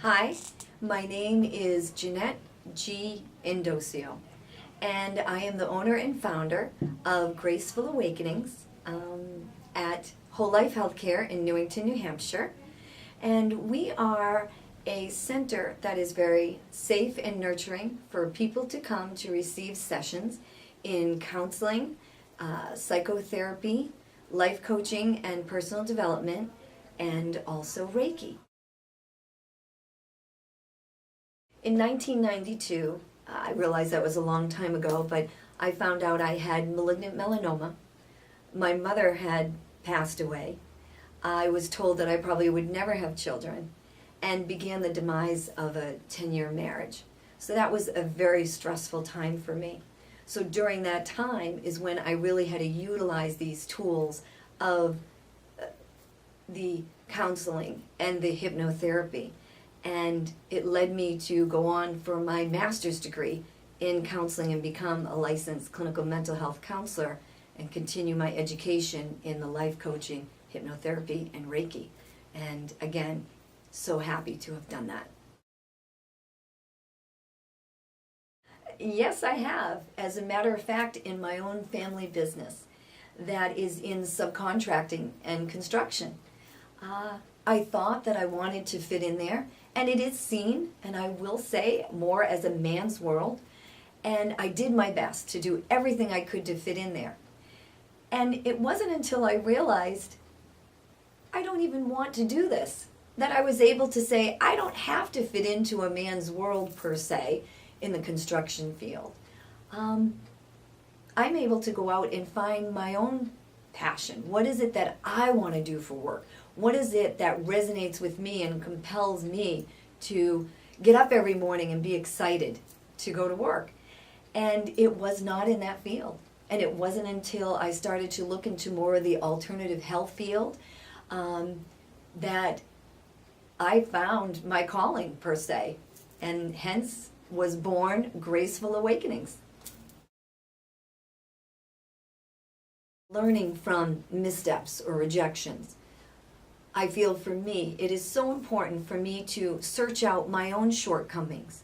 Hi, my name is Jeanette G. Indoccio, and I am the owner and founder of Graceful Awakenings at Whole Life Healthcare in Newington, New Hampshire. And we are a center that is very safe and nurturing for people to come to receive sessions in counseling, psychotherapy, life coaching and personal development, and also Reiki. In 1992, I realized that was a long time ago, but I found out I had malignant melanoma. My mother had passed away. I was told that I probably would never have children, and began the demise of a 10-year marriage. So that was a very stressful time for me. So during that time is when I really had to utilize these tools of the counseling and the hypnotherapy. And it led me to go on for my master's degree in counseling and become a licensed clinical mental health counselor and continue my education in the life coaching, hypnotherapy, and Reiki. And again, so happy to have done that. Yes, I have. As a matter of fact, in my own family business that is in subcontracting and construction. I thought that I wanted to fit in there, and it is seen, and I will say, more as a man's world, and I did my best to do everything I could to fit in there. And it wasn't until I realized I don't even want to do this that I was able to say I don't have to fit into a man's world per se in the construction field. I'm able to go out and find my own passion. What is it that I want to do for work? What is it that resonates with me and compels me to get up every morning and be excited to go to work? And it was not in that field. And it wasn't until I started to look into more of the alternative health field that I found my calling, per se, and hence was born Graceful Awakenings. Learning from missteps or rejections. I feel for me, it is so important for me to search out my own shortcomings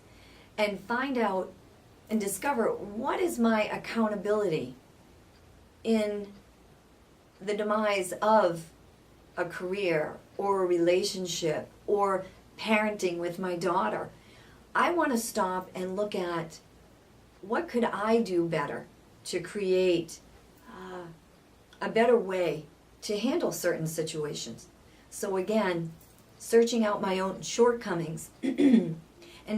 and find out and discover what is my accountability in the demise of a career or a relationship or parenting with my daughter. I want to stop and look at what could I do better to create a better way to handle certain situations. So again, searching out my own shortcomings and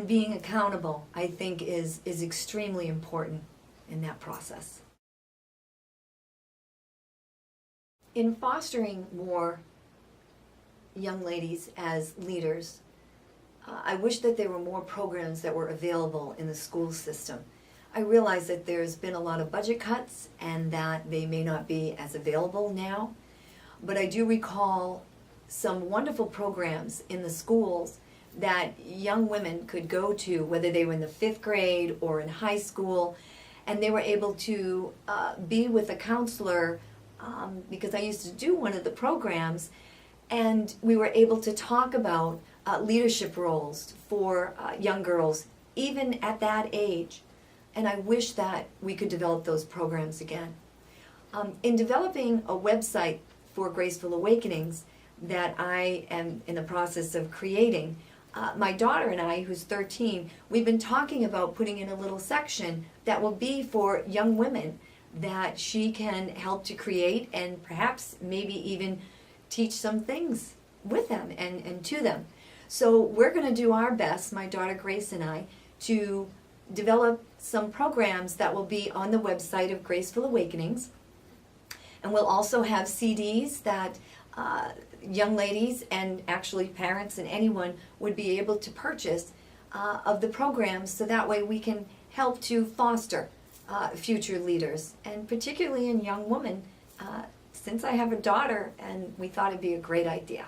being accountable, I think is extremely important in that process. In fostering more young ladies as leaders, I wish that there were more programs that were available in the school system. I realize that there's been a lot of budget cuts and that they may not be as available now, but I do recall some wonderful programs in the schools that young women could go to, whether they were in the 5th grade or in high school, and they were able to be with a counselor because I used to do one of the programs, and we were able to talk about leadership roles for young girls, even at that age. And I wish that we could develop those programs again. In developing a website for Graceful Awakenings that I am in the process of creating, my daughter and I, who's 13, we've been talking about putting in a little section that will be for young women that she can help to create and perhaps maybe even teach some things with them and to them. So we're going to do our best, my daughter Grace and I, to develop some programs that will be on the website of Graceful Awakenings. And we'll also have CDs that young ladies and actually parents and anyone would be able to purchase of the programs, so that way we can help to foster future leaders, and particularly in young women, since I have a daughter, and we thought it'd be a great idea.